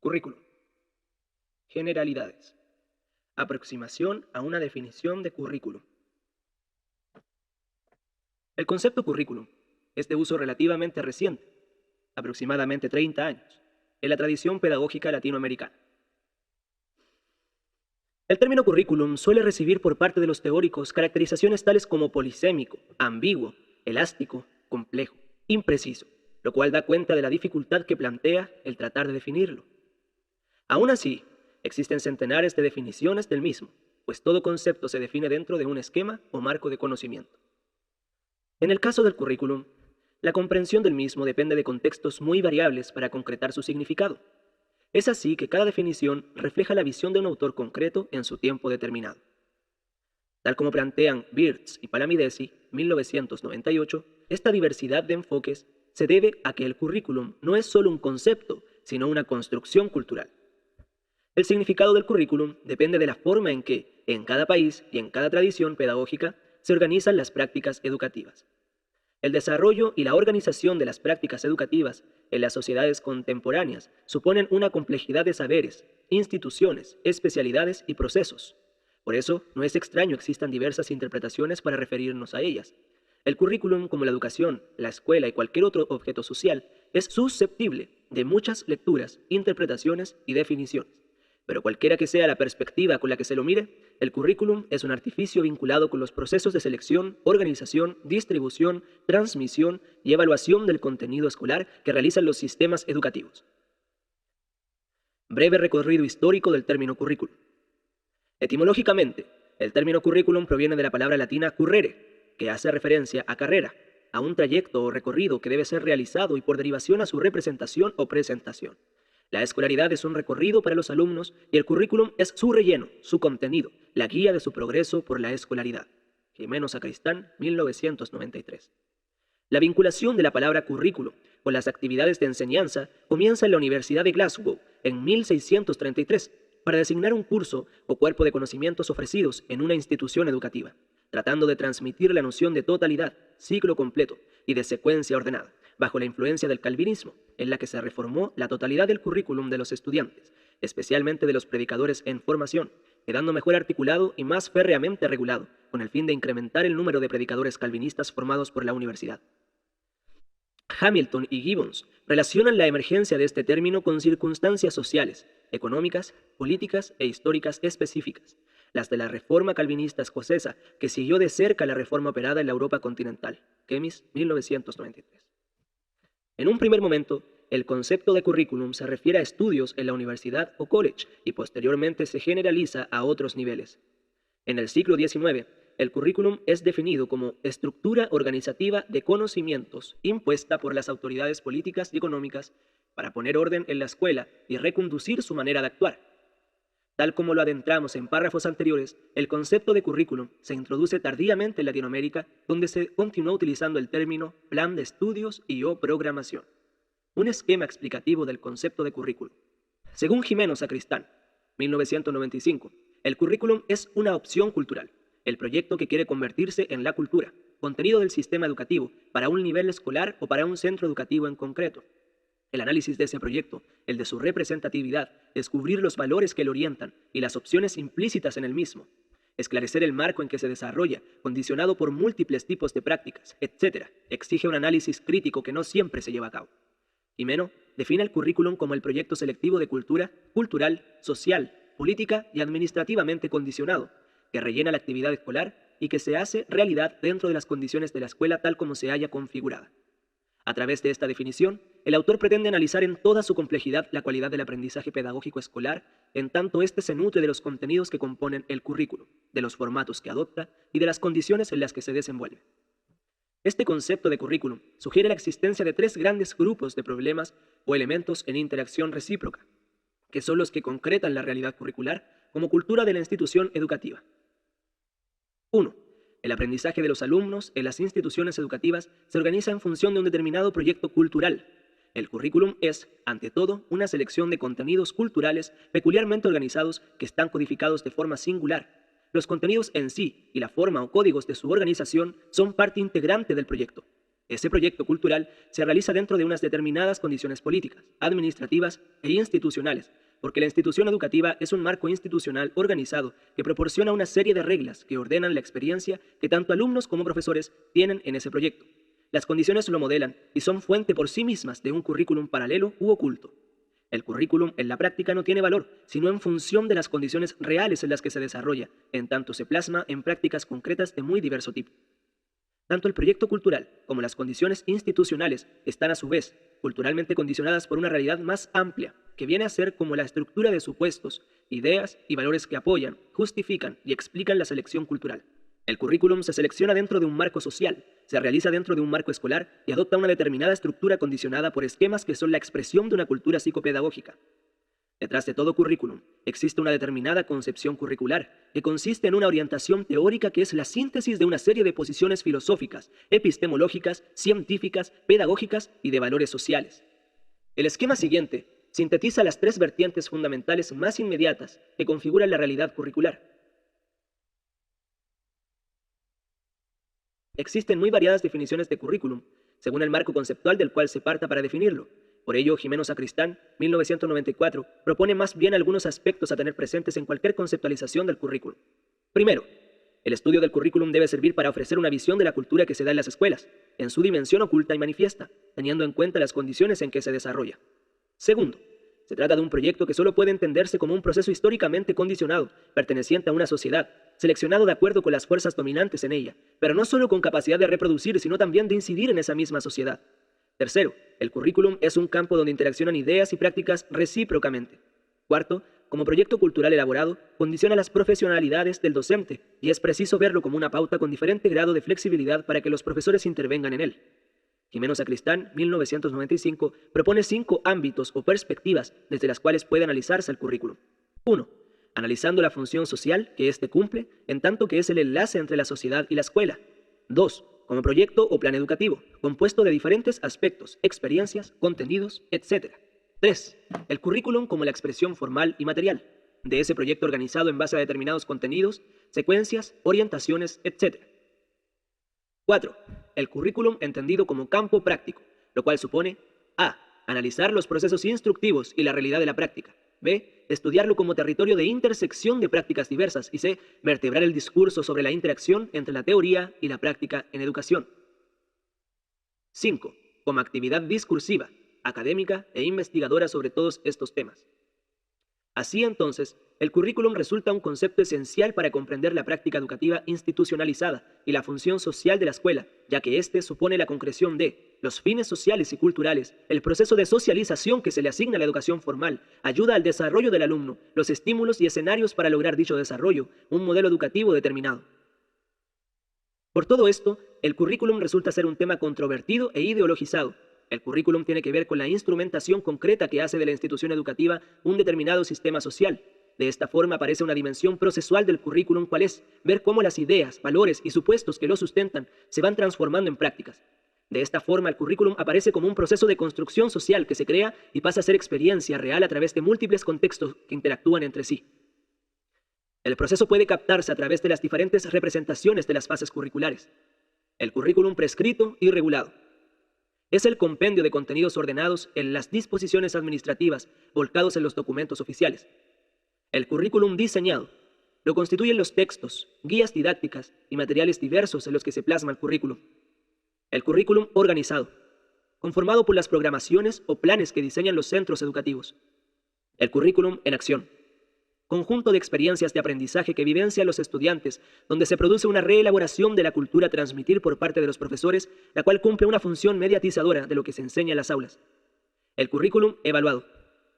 Currículum. Generalidades. Aproximación a una definición de currículum. El concepto currículum es de uso relativamente reciente, aproximadamente 30 años, en la tradición pedagógica latinoamericana. El término currículum suele recibir por parte de los teóricos caracterizaciones tales como polisémico, ambiguo, elástico, complejo, impreciso, lo cual da cuenta de la dificultad que plantea el tratar de definirlo. Aún así, existen centenares de definiciones del mismo, pues todo concepto se define dentro de un esquema o marco de conocimiento. En el caso del currículum, la comprensión del mismo depende de contextos muy variables para concretar su significado. Es así que cada definición refleja la visión de un autor concreto en su tiempo determinado. Tal como plantean Birz y Palamidesi, 1998, esta diversidad de enfoques se debe a que el currículum no es solo un concepto, sino una construcción cultural. El significado del currículum depende de la forma en que, en cada país y en cada tradición pedagógica, se organizan las prácticas educativas. El desarrollo y la organización de las prácticas educativas en las sociedades contemporáneas suponen una complejidad de saberes, instituciones, especialidades y procesos. Por eso, no es extraño existan diversas interpretaciones para referirnos a ellas. El currículum, como la educación, la escuela y cualquier otro objeto social, es susceptible de muchas lecturas, interpretaciones y definiciones. Pero cualquiera que sea la perspectiva con la que se lo mire, el currículum es un artificio vinculado con los procesos de selección, organización, distribución, transmisión y evaluación del contenido escolar que realizan los sistemas educativos. Breve recorrido histórico del término currículum. Etimológicamente, el término currículum proviene de la palabra latina currere, que hace referencia a carrera, a un trayecto o recorrido que debe ser realizado y por derivación a su representación o presentación. La escolaridad es un recorrido para los alumnos y el currículum es su relleno, su contenido, la guía de su progreso por la escolaridad. Gimeno Sacristán, 1993. La vinculación de la palabra currículum con las actividades de enseñanza comienza en la Universidad de Glasgow en 1633 para designar un curso o cuerpo de conocimientos ofrecidos en una institución educativa, tratando de transmitir la noción de totalidad, ciclo completo y de secuencia ordenada, bajo la influencia del calvinismo, en la que se reformó la totalidad del currículum de los estudiantes, especialmente de los predicadores en formación, quedando mejor articulado y más férreamente regulado, con el fin de incrementar el número de predicadores calvinistas formados por la universidad. Hamilton y Gibbons relacionan la emergencia de este término con circunstancias sociales, económicas, políticas e históricas específicas, las de la reforma calvinista escocesa, que siguió de cerca la reforma operada en la Europa continental. Kemis, 1993. En un primer momento, el concepto de currículum se refiere a estudios en la universidad o college y posteriormente se generaliza a otros niveles. En el siglo XIX, el currículum es definido como estructura organizativa de conocimientos impuesta por las autoridades políticas y económicas para poner orden en la escuela y reconducir su manera de actuar. Tal como lo adentramos en párrafos anteriores, el concepto de currículum se introduce tardíamente en Latinoamérica, donde se continuó utilizando el término plan de estudios y o programación. Un esquema explicativo del concepto de currículum. Según Gimeno Sacristán, 1995, el currículum es una opción cultural, el proyecto que quiere convertirse en la cultura, contenido del sistema educativo para un nivel escolar o para un centro educativo en concreto. El análisis de ese proyecto, el de su representatividad, descubrir los valores que lo orientan y las opciones implícitas en el mismo, esclarecer el marco en que se desarrolla, condicionado por múltiples tipos de prácticas, etc., exige un análisis crítico que no siempre se lleva a cabo. Gimeno define el currículum como el proyecto selectivo de cultura, cultural, social, política y administrativamente condicionado, que rellena la actividad escolar y que se hace realidad dentro de las condiciones de la escuela tal como se haya configurada. A través de esta definición, el autor pretende analizar en toda su complejidad la cualidad del aprendizaje pedagógico escolar, en tanto éste se nutre de los contenidos que componen el currículum, de los formatos que adopta y de las condiciones en las que se desenvuelve. Este concepto de currículum sugiere la existencia de tres grandes grupos de problemas o elementos en interacción recíproca, que son los que concretan la realidad curricular como cultura de la institución educativa. 1. El aprendizaje de los alumnos en las instituciones educativas se organiza en función de un determinado proyecto cultural. El currículum es, ante todo, una selección de contenidos culturales peculiarmente organizados que están codificados de forma singular. Los contenidos en sí y la forma o códigos de su organización son parte integrante del proyecto. Ese proyecto cultural se realiza dentro de unas determinadas condiciones políticas, administrativas e institucionales, porque la institución educativa es un marco institucional organizado que proporciona una serie de reglas que ordenan la experiencia que tanto alumnos como profesores tienen en ese proyecto. Las condiciones lo modelan y son fuente por sí mismas de un currículum paralelo u oculto. El currículum en la práctica no tiene valor, sino en función de las condiciones reales en las que se desarrolla, en tanto se plasma en prácticas concretas de muy diverso tipo. Tanto el proyecto cultural como las condiciones institucionales están a su vez culturalmente condicionadas por una realidad más amplia, que viene a ser como la estructura de supuestos, ideas y valores que apoyan, justifican y explican la selección cultural. El currículum se selecciona dentro de un marco social, se realiza dentro de un marco escolar y adopta una determinada estructura condicionada por esquemas que son la expresión de una cultura psicopedagógica. Detrás de todo currículum existe una determinada concepción curricular que consiste en una orientación teórica que es la síntesis de una serie de posiciones filosóficas, epistemológicas, científicas, pedagógicas y de valores sociales. El esquema siguiente sintetiza las tres vertientes fundamentales más inmediatas que configuran la realidad curricular. Existen muy variadas definiciones de currículum, según el marco conceptual del cual se parta para definirlo. Por ello, Gimeno Sacristán, 1994, propone más bien algunos aspectos a tener presentes en cualquier conceptualización del currículum. Primero, el estudio del currículum debe servir para ofrecer una visión de la cultura que se da en las escuelas, en su dimensión oculta y manifiesta, teniendo en cuenta las condiciones en que se desarrolla. Segundo, se trata de un proyecto que solo puede entenderse como un proceso históricamente condicionado, perteneciente a una sociedad, seleccionado de acuerdo con las fuerzas dominantes en ella, pero no solo con capacidad de reproducir, sino también de incidir en esa misma sociedad. Tercero, el currículum es un campo donde interaccionan ideas y prácticas recíprocamente. Cuarto, como proyecto cultural elaborado, condiciona las profesionalidades del docente y es preciso verlo como una pauta con diferente grado de flexibilidad para que los profesores intervengan en él. Gimeno Sacristán, 1995, propone 5 ámbitos o perspectivas desde las cuales puede analizarse el currículum. 1. Analizando la función social que éste cumple, en tanto que es el enlace entre la sociedad y la escuela. 2. Como proyecto o plan educativo, compuesto de diferentes aspectos, experiencias, contenidos, etc. 3. El currículum como la expresión formal y material de ese proyecto organizado en base a determinados contenidos, secuencias, orientaciones, etc. 4. El currículum entendido como campo práctico, lo cual supone a. Analizar los procesos instructivos y la realidad de la práctica. B. Estudiarlo como territorio de intersección de prácticas diversas. Y C. Vertebrar el discurso sobre la interacción entre la teoría y la práctica en educación. 5. Como actividad discursiva, académica e investigadora sobre todos estos temas. Así entonces, el currículum resulta un concepto esencial para comprender la práctica educativa institucionalizada y la función social de la escuela, ya que éste supone la concreción de los fines sociales y culturales, el proceso de socialización que se le asigna a la educación formal, ayuda al desarrollo del alumno, los estímulos y escenarios para lograr dicho desarrollo, un modelo educativo determinado. Por todo esto, el currículum resulta ser un tema controvertido e ideologizado. El currículum tiene que ver con la instrumentación concreta que hace de la institución educativa un determinado sistema social. De esta forma aparece una dimensión procesual del currículum, cual es ver cómo las ideas, valores y supuestos que lo sustentan se van transformando en prácticas. De esta forma, el currículum aparece como un proceso de construcción social que se crea y pasa a ser experiencia real a través de múltiples contextos que interactúan entre sí. El proceso puede captarse a través de las diferentes representaciones de las fases curriculares. El currículum prescrito y regulado es el compendio de contenidos ordenados en las disposiciones administrativas volcados en los documentos oficiales. El currículum diseñado lo constituyen los textos, guías didácticas y materiales diversos en los que se plasma el currículum. El currículum organizado, conformado por las programaciones o planes que diseñan los centros educativos. El currículum en acción, conjunto de experiencias de aprendizaje que vivencian los estudiantes, donde se produce una reelaboración de la cultura a transmitir por parte de los profesores, la cual cumple una función mediatizadora de lo que se enseña en las aulas. El currículum evaluado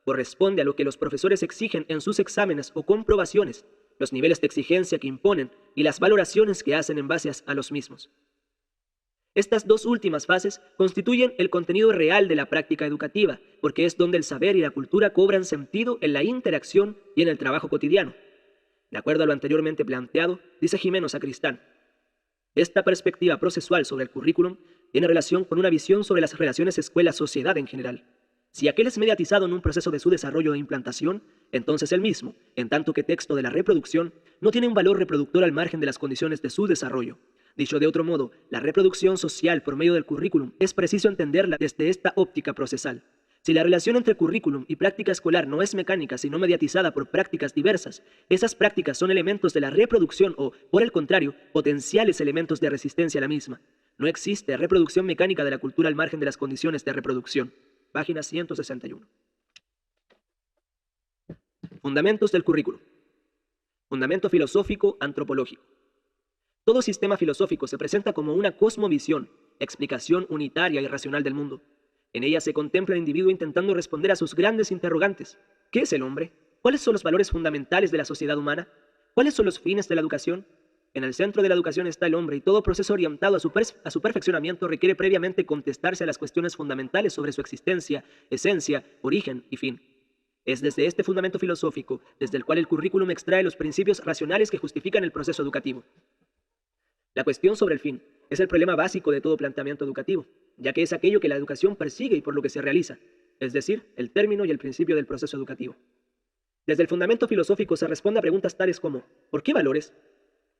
corresponde a lo que los profesores exigen en sus exámenes o comprobaciones, los niveles de exigencia que imponen y las valoraciones que hacen en base a los mismos. Estas dos últimas fases constituyen el contenido real de la práctica educativa, porque es donde el saber y la cultura cobran sentido en la interacción y en el trabajo cotidiano. De acuerdo a lo anteriormente planteado, dice Gimeno Sacristán, esta perspectiva procesual sobre el currículum tiene relación con una visión sobre las relaciones escuela-sociedad en general. Si aquel es mediatizado en un proceso de su desarrollo e implantación, entonces el mismo, en tanto que texto de la reproducción, no tiene un valor reproductor al margen de las condiciones de su desarrollo. Dicho de otro modo, la reproducción social por medio del currículum es preciso entenderla desde esta óptica procesal. Si la relación entre currículum y práctica escolar no es mecánica, sino mediatizada por prácticas diversas, esas prácticas son elementos de la reproducción o, por el contrario, potenciales elementos de resistencia a la misma. No existe reproducción mecánica de la cultura al margen de las condiciones de reproducción. Página 161. Fundamentos del currículum. Fundamento filosófico antropológico. Todo sistema filosófico se presenta como una cosmovisión, explicación unitaria y racional del mundo. En ella se contempla el individuo intentando responder a sus grandes interrogantes. ¿Qué es el hombre? ¿Cuáles son los valores fundamentales de la sociedad humana? ¿Cuáles son los fines de la educación? En el centro de la educación está el hombre y todo proceso orientado a su perfeccionamiento requiere previamente contestarse a las cuestiones fundamentales sobre su existencia, esencia, origen y fin. Es desde este fundamento filosófico desde el cual el currículum extrae los principios racionales que justifican el proceso educativo. La cuestión sobre el fin es el problema básico de todo planteamiento educativo, ya que es aquello que la educación persigue y por lo que se realiza, es decir, el término y el principio del proceso educativo. Desde el fundamento filosófico se responde a preguntas tales como ¿por qué valores?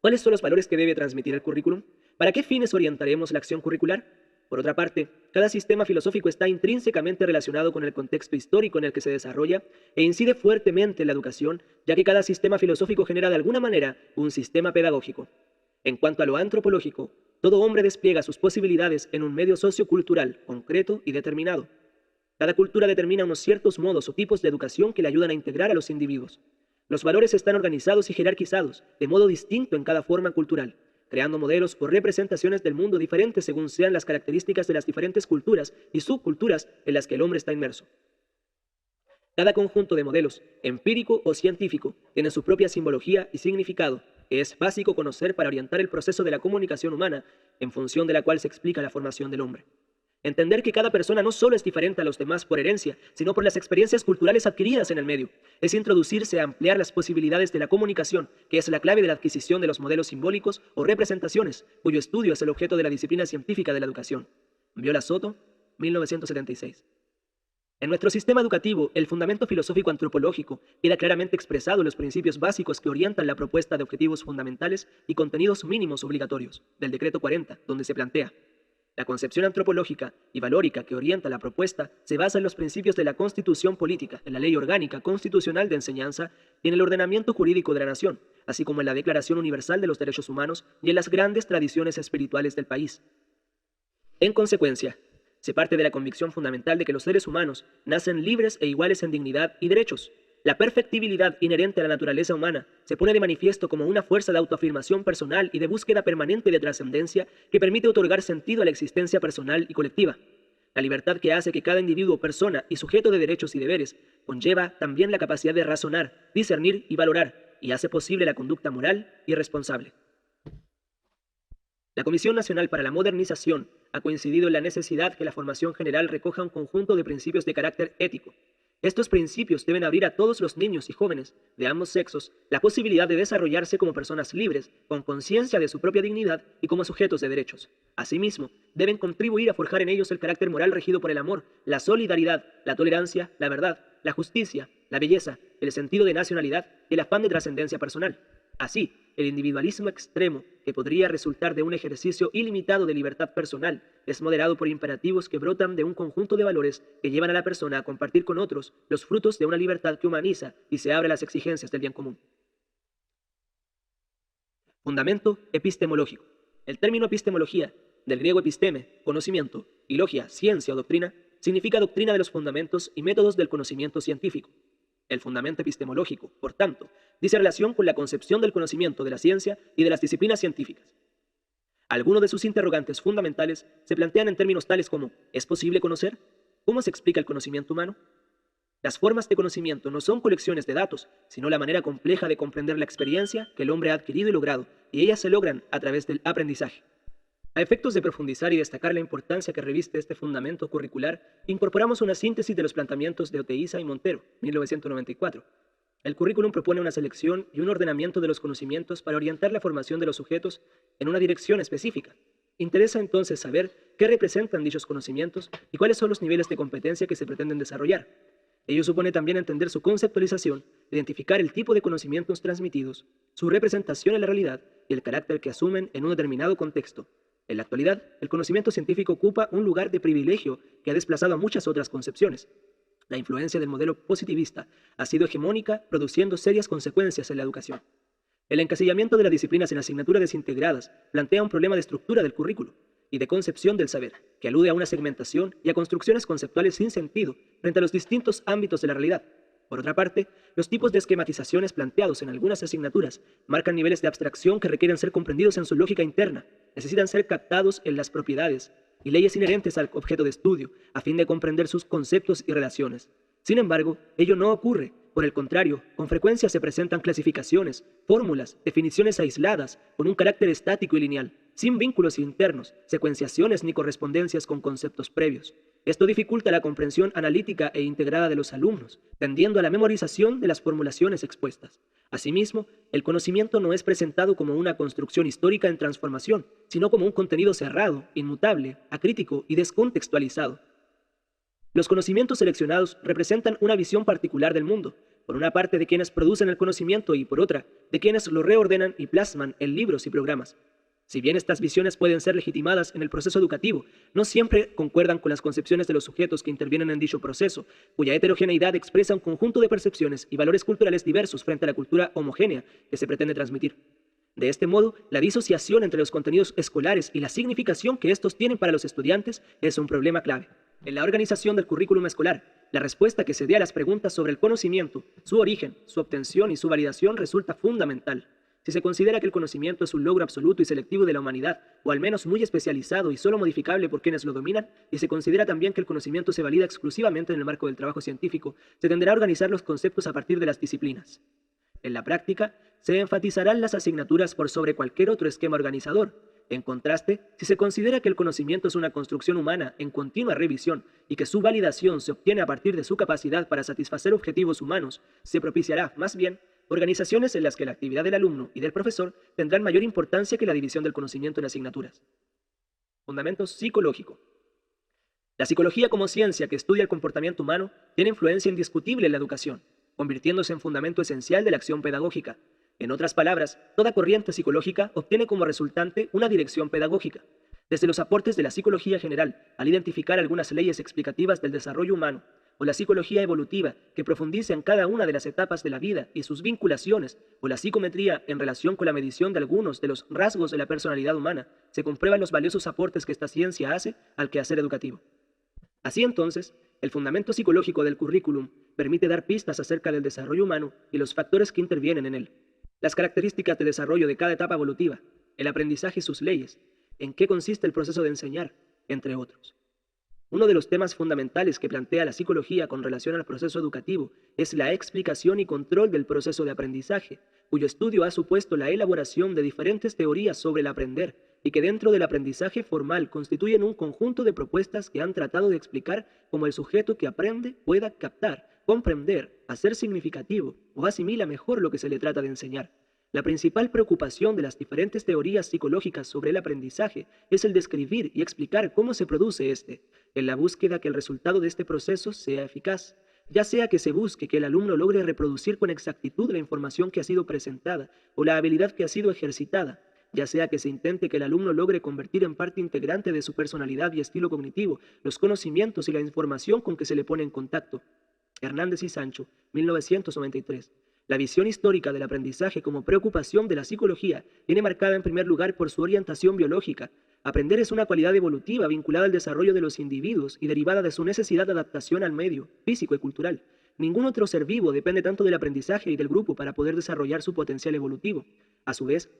¿Cuáles son los valores que debe transmitir el currículum? ¿Para qué fines orientaremos la acción curricular? Por otra parte, cada sistema filosófico está intrínsecamente relacionado con el contexto histórico en el que se desarrolla e incide fuertemente en la educación, ya que cada sistema filosófico genera de alguna manera un sistema pedagógico. En cuanto a lo antropológico, todo hombre despliega sus posibilidades en un medio sociocultural concreto y determinado. Cada cultura determina unos ciertos modos o tipos de educación que le ayudan a integrar a los individuos. Los valores están organizados y jerarquizados de modo distinto en cada forma cultural, creando modelos o representaciones del mundo diferentes según sean las características de las diferentes culturas y subculturas en las que el hombre está inmerso. Cada conjunto de modelos, empírico o científico, tiene su propia simbología y significado, que es básico conocer para orientar el proceso de la comunicación humana, en función de la cual se explica la formación del hombre. Entender que cada persona no solo es diferente a los demás por herencia, sino por las experiencias culturales adquiridas en el medio, es introducirse a ampliar las posibilidades de la comunicación, que es la clave de la adquisición de los modelos simbólicos o representaciones, cuyo estudio es el objeto de la disciplina científica de la educación. Viola Soto, 1976. En nuestro sistema educativo, el fundamento filosófico antropológico queda claramente expresado en los principios básicos que orientan la propuesta de objetivos fundamentales y contenidos mínimos obligatorios del Decreto 40, donde se plantea: la concepción antropológica y valórica que orienta la propuesta se basa en los principios de la Constitución política, en la Ley Orgánica Constitucional de Enseñanza y en el ordenamiento jurídico de la nación, así como en la Declaración Universal de los Derechos Humanos y en las grandes tradiciones espirituales del país. En consecuencia, se parte de la convicción fundamental de que los seres humanos nacen libres e iguales en dignidad y derechos. La perfectibilidad inherente a la naturaleza humana se pone de manifiesto como una fuerza de autoafirmación personal y de búsqueda permanente de trascendencia que permite otorgar sentido a la existencia personal y colectiva. La libertad que hace que cada individuo, persona y sujeto de derechos y deberes conlleva también la capacidad de razonar, discernir y valorar, y hace posible la conducta moral y responsable. La Comisión Nacional para la Modernización ha coincidido en la necesidad que la formación general recoja un conjunto de principios de carácter ético. Estos principios deben abrir a todos los niños y jóvenes de ambos sexos la posibilidad de desarrollarse como personas libres, con conciencia de su propia dignidad y como sujetos de derechos. Asimismo, deben contribuir a forjar en ellos el carácter moral regido por el amor, la solidaridad, la tolerancia, la verdad, la justicia, la belleza, el sentido de nacionalidad y el afán de trascendencia personal. Así, el individualismo extremo, que podría resultar de un ejercicio ilimitado de libertad personal, es moderado por imperativos que brotan de un conjunto de valores que llevan a la persona a compartir con otros los frutos de una libertad que humaniza y se abre a las exigencias del bien común. Fundamento epistemológico. El término epistemología, del griego episteme, conocimiento, y logia, ciencia o doctrina, significa doctrina de los fundamentos y métodos del conocimiento científico. El fundamento epistemológico, por tanto, dice relación con la concepción del conocimiento de la ciencia y de las disciplinas científicas. Algunos de sus interrogantes fundamentales se plantean en términos tales como: ¿es posible conocer? ¿Cómo se explica el conocimiento humano? Las formas de conocimiento no son colecciones de datos, sino la manera compleja de comprender la experiencia que el hombre ha adquirido y logrado, y ellas se logran a través del aprendizaje. A efectos de profundizar y destacar la importancia que reviste este fundamento curricular, incorporamos una síntesis de los planteamientos de Oteiza y Montero, 1994. El currículum propone una selección y un ordenamiento de los conocimientos para orientar la formación de los sujetos en una dirección específica. Interesa entonces saber qué representan dichos conocimientos y cuáles son los niveles de competencia que se pretenden desarrollar. Ello supone también entender su conceptualización, identificar el tipo de conocimientos transmitidos, su representación en la realidad y el carácter que asumen en un determinado contexto. En la actualidad, el conocimiento científico ocupa un lugar de privilegio que ha desplazado a muchas otras concepciones. La influencia del modelo positivista ha sido hegemónica, produciendo serias consecuencias en la educación. El encasillamiento de las disciplinas en asignaturas desintegradas plantea un problema de estructura del currículo y de concepción del saber, que alude a una segmentación y a construcciones conceptuales sin sentido frente a los distintos ámbitos de la realidad. Por otra parte, los tipos de esquematizaciones planteados en algunas asignaturas marcan niveles de abstracción que requieren ser comprendidos en su lógica interna, necesitan ser captados en las propiedades y leyes inherentes al objeto de estudio, a fin de comprender sus conceptos y relaciones. Sin embargo, ello no ocurre. Por el contrario, con frecuencia se presentan clasificaciones, fórmulas, definiciones aisladas, con un carácter estático y lineal, sin vínculos internos, secuenciaciones ni correspondencias con conceptos previos. Esto dificulta la comprensión analítica e integrada de los alumnos, tendiendo a la memorización de las formulaciones expuestas. Asimismo, el conocimiento no es presentado como una construcción histórica en transformación, sino como un contenido cerrado, inmutable, acrítico y descontextualizado. Los conocimientos seleccionados representan una visión particular del mundo, por una parte de quienes producen el conocimiento y por otra de quienes lo reordenan y plasman en libros y programas. Si bien estas visiones pueden ser legitimadas en el proceso educativo, no siempre concuerdan con las concepciones de los sujetos que intervienen en dicho proceso, cuya heterogeneidad expresa un conjunto de percepciones y valores culturales diversos frente a la cultura homogénea que se pretende transmitir. De este modo, la disociación entre los contenidos escolares y la significación que estos tienen para los estudiantes es un problema clave. En la organización del currículum escolar, la respuesta que se dé a las preguntas sobre el conocimiento, su origen, su obtención y su validación resulta fundamental. Si se considera que el conocimiento es un logro absoluto y selectivo de la humanidad, o al menos muy especializado y solo modificable por quienes lo dominan, y se considera también que el conocimiento se valida exclusivamente en el marco del trabajo científico, se tenderá a organizar los conceptos a partir de las disciplinas. En la práctica, se enfatizarán las asignaturas por sobre cualquier otro esquema organizador. En contraste, si se considera que el conocimiento es una construcción humana en continua revisión y que su validación se obtiene a partir de su capacidad para satisfacer objetivos humanos, se propiciará, más bien, organizaciones en las que la actividad del alumno y del profesor tendrán mayor importancia que la división del conocimiento en asignaturas. Fundamento psicológico. La psicología como ciencia que estudia el comportamiento humano tiene influencia indiscutible en la educación, convirtiéndose en fundamento esencial de la acción pedagógica. En otras palabras, toda corriente psicológica obtiene como resultante una dirección pedagógica. Desde los aportes de la psicología general, al identificar algunas leyes explicativas del desarrollo humano, o la psicología evolutiva, que profundiza en cada una de las etapas de la vida y sus vinculaciones, o la psicometría en relación con la medición de algunos de los rasgos de la personalidad humana, se comprueban los valiosos aportes que esta ciencia hace al quehacer educativo. Así entonces, el fundamento psicológico del currículum permite dar pistas acerca del desarrollo humano y los factores que intervienen en él. Las características de desarrollo de cada etapa evolutiva, el aprendizaje y sus leyes, en qué consiste el proceso de enseñar, entre otros. Uno de los temas fundamentales que plantea la psicología con relación al proceso educativo es la explicación y control del proceso de aprendizaje, cuyo estudio ha supuesto la elaboración de diferentes teorías sobre el aprender y que dentro del aprendizaje formal constituyen un conjunto de propuestas que han tratado de explicar cómo el sujeto que aprende pueda captar, comprender, hacer significativo o asimila mejor lo que se le trata de enseñar. La principal preocupación de las diferentes teorías psicológicas sobre el aprendizaje es el describir y explicar cómo se produce este, en la búsqueda que el resultado de este proceso sea eficaz, ya sea que se busque que el alumno logre reproducir con exactitud la información que ha sido presentada o la habilidad que ha sido ejercitada, ya sea que se intente que el alumno logre convertir en parte integrante de su personalidad y estilo cognitivo los conocimientos y la información con que se le pone en contacto. Hernández y Sancho, 1993. La visión histórica del aprendizaje como preocupación de la psicología viene marcada en primer lugar por su orientación biológica. Aprender es una cualidad evolutiva vinculada al desarrollo de los individuos y derivada de su necesidad de adaptación al medio, físico y cultural. Ningún otro ser vivo depende tanto del aprendizaje y del grupo para poder desarrollar su potencial evolutivo. A su vez,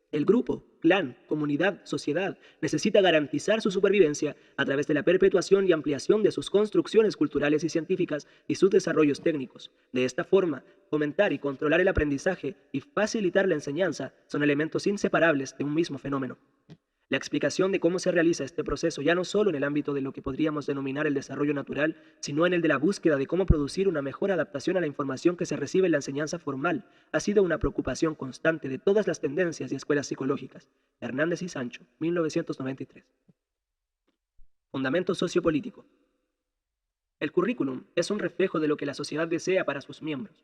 el grupo, clan, comunidad, sociedad necesita garantizar su supervivencia a través de la perpetuación y ampliación de sus construcciones culturales y científicas y sus desarrollos técnicos. De esta forma, fomentar y controlar el aprendizaje y facilitar la enseñanza son elementos inseparables de un mismo fenómeno. La explicación de cómo se realiza este proceso ya no solo en el ámbito de lo que podríamos denominar el desarrollo natural, sino en el de la búsqueda de cómo producir una mejor adaptación a la información que se recibe en la enseñanza formal, ha sido una preocupación constante de todas las tendencias y escuelas psicológicas. Hernández y Sancho, 1993. Fundamento sociopolítico. El currículum es un reflejo de lo que la sociedad desea para sus miembros.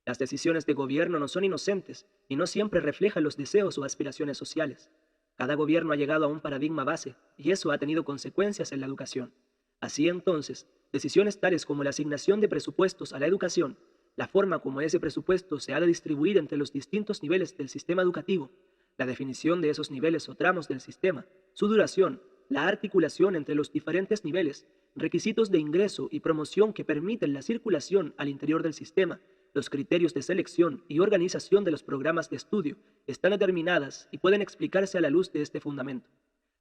Las decisiones de gobierno no son inocentes y no siempre reflejan los deseos o aspiraciones sociales. Cada gobierno ha llegado a un paradigma base y eso ha tenido consecuencias en la educación. Así entonces, decisiones tales como la asignación de presupuestos a la educación, la forma como ese presupuesto se ha de distribuir entre los distintos niveles del sistema educativo, la definición de esos niveles o tramos del sistema, su duración, la articulación entre los diferentes niveles, requisitos de ingreso y promoción que permiten la circulación al interior del sistema, los criterios de selección y organización de los programas de estudio están determinadas y pueden explicarse a la luz de este fundamento.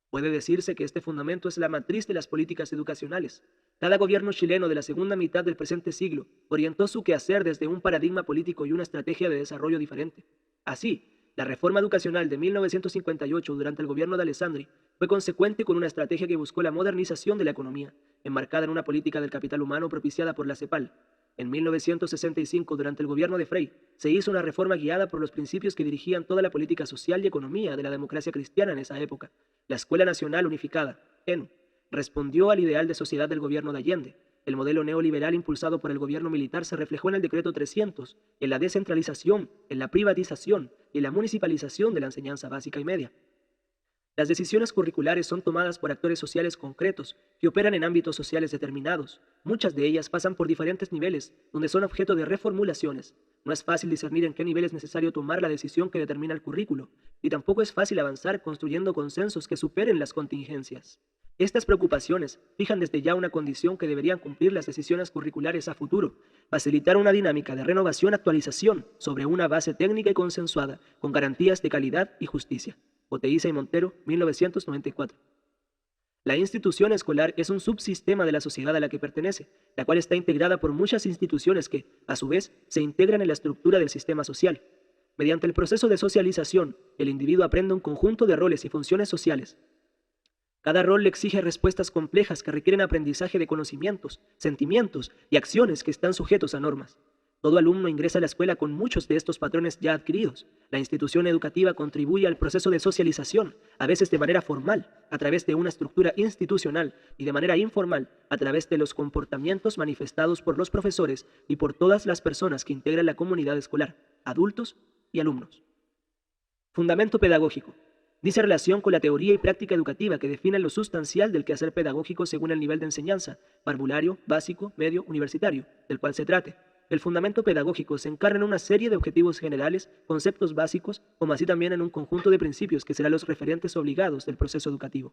Puede decirse que este fundamento es la matriz de las políticas educacionales. Cada gobierno chileno de la segunda mitad del presente siglo orientó su quehacer desde un paradigma político y una estrategia de desarrollo diferente. Así, la reforma educacional de 1958 durante el gobierno de Alessandri fue consecuente con una estrategia que buscó la modernización de la economía, enmarcada en una política del capital humano propiciada por la CEPAL. En 1965, durante el gobierno de Frei, se hizo una reforma guiada por los principios que dirigían toda la política social y economía de la democracia cristiana en esa época. La Escuela Nacional Unificada, ENU, respondió al ideal de sociedad del gobierno de Allende. El modelo neoliberal impulsado por el gobierno militar se reflejó en el Decreto 300, en la descentralización, en la privatización y en la municipalización de la enseñanza básica y media. Las decisiones curriculares son tomadas por actores sociales concretos que operan en ámbitos sociales determinados. Muchas de ellas pasan por diferentes niveles, donde son objeto de reformulaciones. No es fácil discernir en qué nivel es necesario tomar la decisión que determina el currículo, y tampoco es fácil avanzar construyendo consensos que superen las contingencias. Estas preocupaciones fijan desde ya una condición que deberían cumplir las decisiones curriculares a futuro: facilitar una dinámica de renovación-actualización sobre una base técnica y consensuada, con garantías de calidad y justicia. Oteiza y Montero, 1994. La institución escolar es un subsistema de la sociedad a la que pertenece, la cual está integrada por muchas instituciones que, a su vez, se integran en la estructura del sistema social. Mediante el proceso de socialización, el individuo aprende un conjunto de roles y funciones sociales. Cada rol le exige respuestas complejas que requieren aprendizaje de conocimientos, sentimientos y acciones que están sujetos a normas. Todo alumno ingresa a la escuela con muchos de estos patrones ya adquiridos. La institución educativa contribuye al proceso de socialización, a veces de manera formal, a través de una estructura institucional, y de manera informal, a través de los comportamientos manifestados por los profesores y por todas las personas que integran la comunidad escolar, adultos y alumnos. Fundamento pedagógico. Dice relación con la teoría y práctica educativa que define lo sustancial del quehacer pedagógico según el nivel de enseñanza, parvulario, básico, medio, universitario, del cual se trate. El fundamento pedagógico se encarna en una serie de objetivos generales, conceptos básicos, como así también en un conjunto de principios que serán los referentes obligados del proceso educativo.